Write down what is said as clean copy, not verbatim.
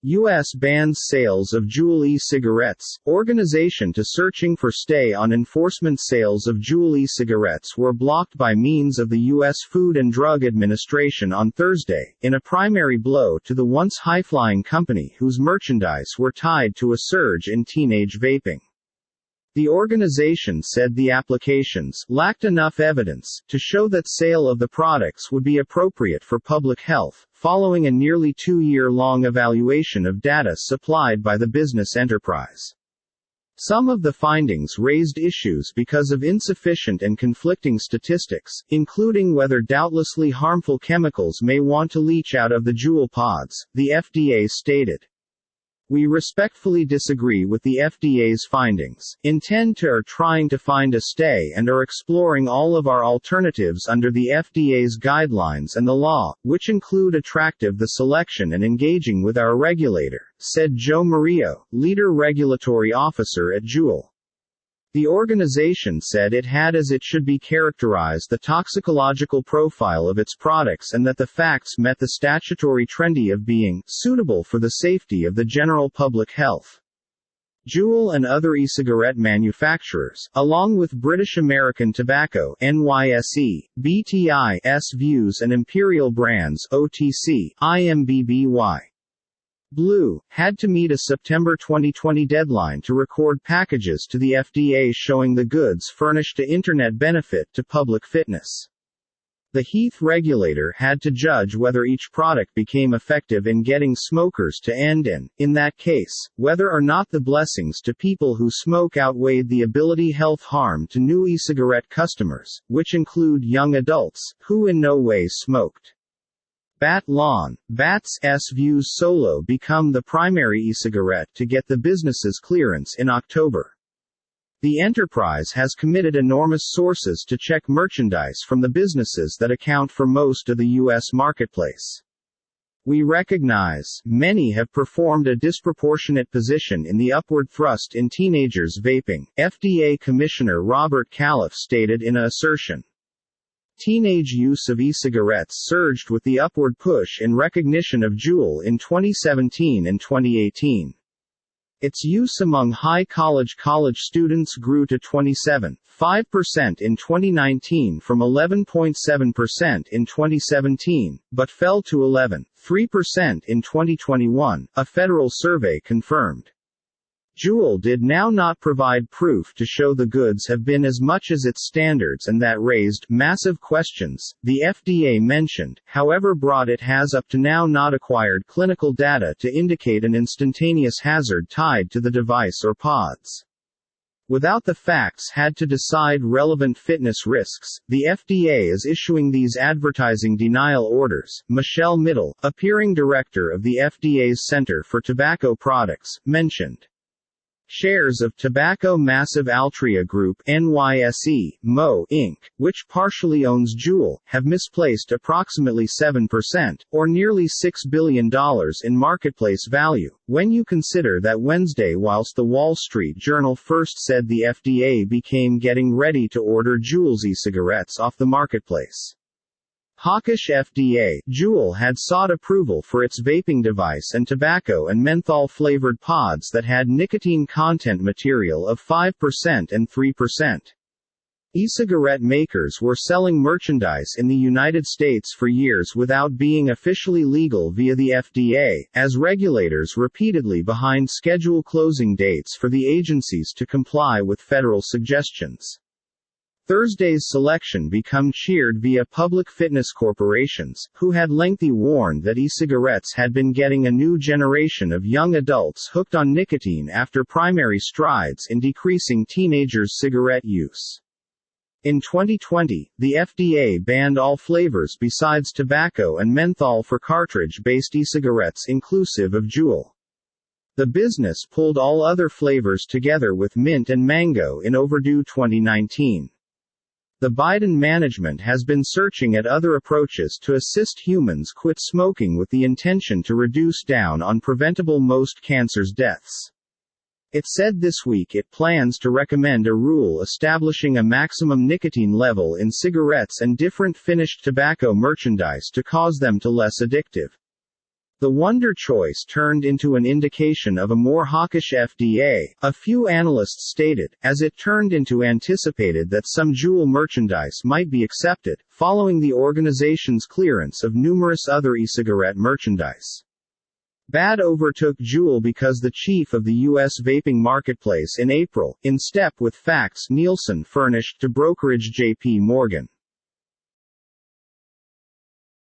U.S. bans sales of Juul e-cigarettes. Organization to searching for stay on enforcement. Sales of Juul e-cigarettes were blocked by means of the U.S. Food and Drug Administration on Thursday, in a primary blow to the once high-flying company whose merchandise were tied to a surge in teenage vaping. The organization said the applications lacked enough evidence to show that sale of the products would be appropriate for public health, following a nearly 2-year-long evaluation of data supplied by the business enterprise. Some of the findings raised issues because of insufficient and conflicting statistics, including whether doubtlessly harmful chemicals may want to leach out of the Juul pods, the FDA stated. We respectfully disagree with the FDA's findings, intend to or trying to find a stay and are exploring all of our alternatives under the FDA's guidelines and the law, which include attractive the selection and engaging with our regulator, said Joe Murillo, leader regulatory officer at Juul. The organization said it had as it should be characterized the toxicological profile of its products and that the facts met the statutory trendy of being suitable for the safety of the general public health. Juul and other e-cigarette manufacturers, along with British American Tobacco (NYSE), BTI, Views and Imperial Brands (OTC), IMBBY. Blue, had to meet a September 2020 deadline to record packages to the FDA showing the goods furnished to Internet benefit to public fitness. The Heath regulator had to judge whether each product became effective in getting smokers to end and, in that case, whether or not the blessings to people who smoke outweighed the ability health harm to new e-cigarette customers, which include young adults, who in no way smoked. Bat Lawn, Bat's Views Solo become the primary e-cigarette to get the business's clearance in October. The enterprise has committed enormous sources to check merchandise from the businesses that account for most of the U.S. marketplace. We recognize many have performed a disproportionate position in the upward thrust in teenagers vaping, FDA Commissioner Robert Califf stated in an assertion. Teenage use of e-cigarettes surged with the upward push in recognition of Juul in 2017 and 2018. Its use among college students grew to 27.5% in 2019 from 11.7% in 2017, but fell to 11.3% in 2021, a federal survey confirmed. Juul did now not provide proof to show the goods have been as much as its standards, and that raised massive questions. The FDA mentioned, however broad it has up to now not acquired clinical data to indicate an instantaneous hazard tied to the device or pods. Without the facts had to decide relevant fitness risks, the FDA is issuing these advertising denial orders, Michelle Middle, appearing director of the FDA's Center for Tobacco Products, mentioned. Shares of Tobacco Massive Altria Group (NYSE, MO, Inc., which partially owns Juul, have misplaced approximately 7%, or nearly $6 billion in marketplace value, when you consider that Wednesday, whilst the Wall Street Journal first said the FDA became getting ready to order Juul's e-cigarettes off the marketplace. Hawkish FDA, Juul had sought approval for its vaping device and tobacco and menthol-flavored pods that had nicotine content material of 5% and 3%. E-cigarette makers were selling merchandise in the United States for years without being officially legal via the FDA, as regulators repeatedly behind schedule closing dates for the agencies to comply with federal suggestions. Thursday's selection become cheered via public fitness corporations, who had lengthy warned that e-cigarettes had been getting a new generation of young adults hooked on nicotine after primary strides in decreasing teenagers' cigarette use. In 2020, the FDA banned all flavors besides tobacco and menthol for cartridge-based e-cigarettes inclusive of Juul. The business pulled all other flavors together with mint and mango in overdue 2019. The Biden management has been searching at other approaches to assist humans quit smoking with the intention to reduce down on preventable most cancers deaths. It said this week it plans to recommend a rule establishing a maximum nicotine level in cigarettes and different finished tobacco merchandise to cause them to less addictive. The Wonder choice turned into an indication of a more hawkish FDA, a few analysts stated, as it turned into anticipated that some Juul merchandise might be accepted, following the organization's clearance of numerous other e-cigarette merchandise. BAD overtook Juul because the chief of the U.S. vaping marketplace in April, in step with facts Nielsen furnished to brokerage J.P. Morgan.